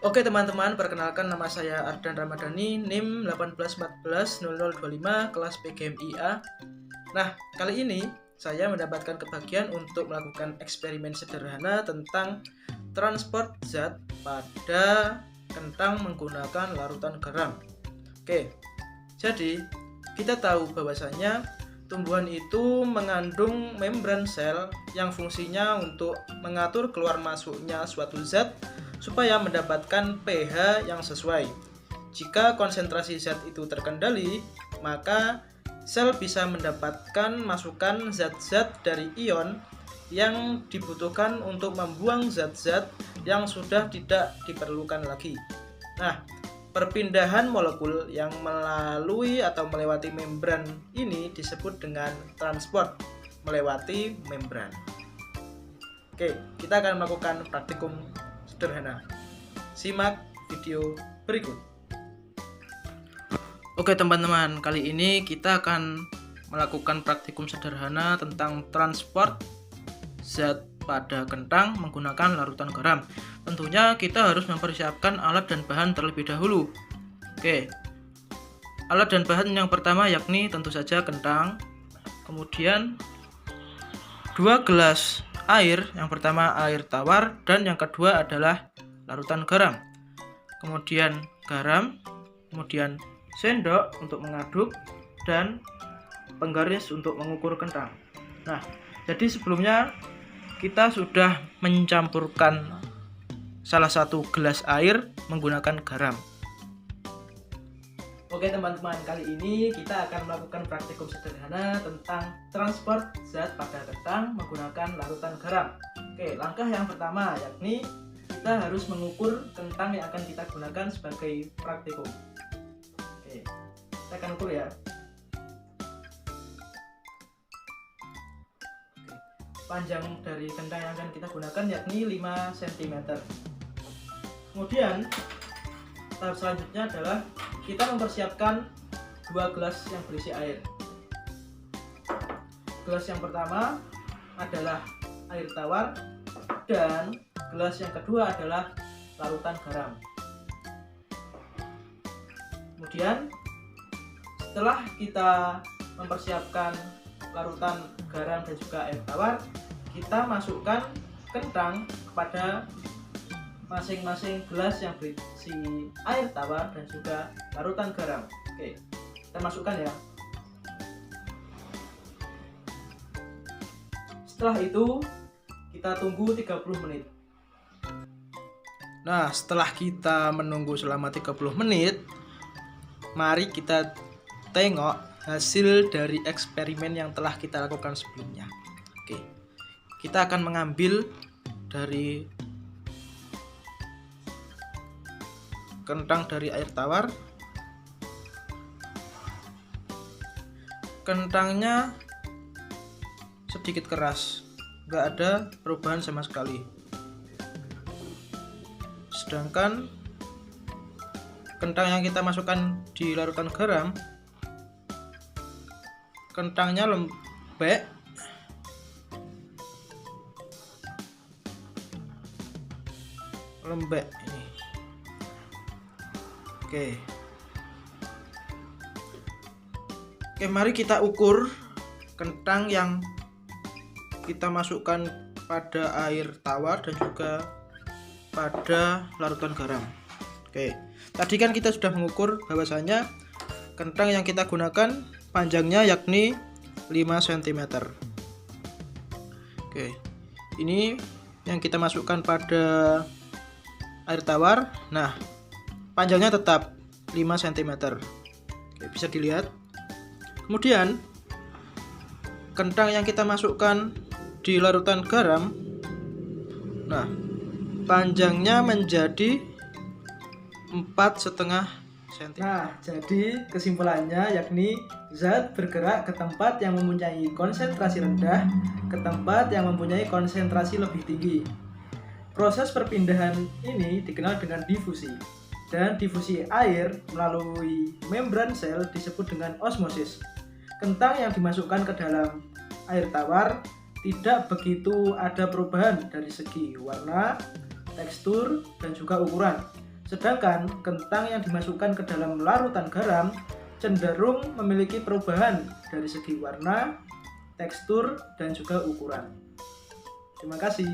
Oke teman-teman, perkenalkan nama saya Ardan Ramadhani, NIM 18140025, kelas PGMIA. Nah, kali ini saya mendapatkan kebahagiaan untuk melakukan eksperimen sederhana tentang transport zat pada kentang menggunakan larutan garam. Oke, jadi kita tahu bahwasanya tumbuhan itu mengandung membran sel yang fungsinya untuk mengatur keluar masuknya suatu zat supaya mendapatkan pH yang sesuai. Jika konsentrasi zat itu terkendali, maka sel bisa mendapatkan masukan zat-zat dari ion yang dibutuhkan untuk membuang zat-zat yang sudah tidak diperlukan lagi. Nah, perpindahan molekul yang melalui atau melewati membran ini disebut dengan transport melewati membran. Oke, kita akan melakukan praktikum sederhana. Simak video berikut. Oke teman-teman, kali ini kita akan melakukan praktikum sederhana tentang transport zat pada kentang menggunakan larutan garam. Tentunya kita harus mempersiapkan alat dan bahan terlebih dahulu. Oke, alat dan bahan yang pertama yakni tentu saja kentang, kemudian 2 gelas air, yang pertama air tawar dan yang kedua adalah larutan garam. Kemudian garam, kemudian sendok untuk mengaduk dan penggaris untuk mengukur kentang. Nah, jadi sebelumnya kita sudah mencampurkan salah satu gelas air menggunakan garam. Oke teman-teman, kali ini kita akan melakukan praktikum sederhana tentang transport zat pada kentang menggunakan larutan garam. Oke, langkah yang pertama yakni kita harus mengukur kentang yang akan kita gunakan sebagai praktikum. Oke, kita akan ukur ya. Oke, panjang dari kentang yang akan kita gunakan yakni 5 cm. Kemudian tahap selanjutnya adalah kita mempersiapkan 2 gelas yang berisi air. Gelas yang pertama adalah air tawar dan gelas yang kedua adalah larutan garam. Kemudian setelah kita mempersiapkan larutan garam dan juga air tawar, kita masukkan kentang kepada masing-masing gelas yang berisi air tawar dan juga larutan garam. Oke, kita masukkan ya. Setelah itu kita tunggu 30 menit. Nah, setelah kita menunggu selama 30 menit, mari kita tengok hasil dari eksperimen yang telah kita lakukan sebelumnya. Oke, kita akan mengambil dari kentang dari air tawar. Kentangnya sedikit keras, nggak ada perubahan sama sekali. Sedangkan kentang yang kita masukkan di larutan garam, kentangnya lembek, ini. Oke, mari kita ukur kentang yang kita masukkan pada air tawar dan juga pada larutan garam. Oke, tadi kan kita sudah mengukur bahwasanya kentang yang kita gunakan panjangnya yakni 5 cm. Oke, ini yang kita masukkan pada air tawar. Nah, panjangnya tetap 5 cm. Oke, bisa dilihat. Kemudian kentang yang kita masukkan di larutan garam, nah, panjangnya menjadi 4,5 cm. Nah, jadi kesimpulannya yakni zat bergerak ke tempat yang mempunyai konsentrasi rendah ke tempat yang mempunyai konsentrasi lebih tinggi. Proses perpindahan ini dikenal dengan difusi. Dan difusi air melalui membran sel disebut dengan osmosis. Kentang yang dimasukkan ke dalam air tawar tidak begitu ada perubahan dari segi warna, tekstur, dan juga ukuran. Sedangkan kentang yang dimasukkan ke dalam larutan garam cenderung memiliki perubahan dari segi warna, tekstur, dan juga ukuran. Terima kasih.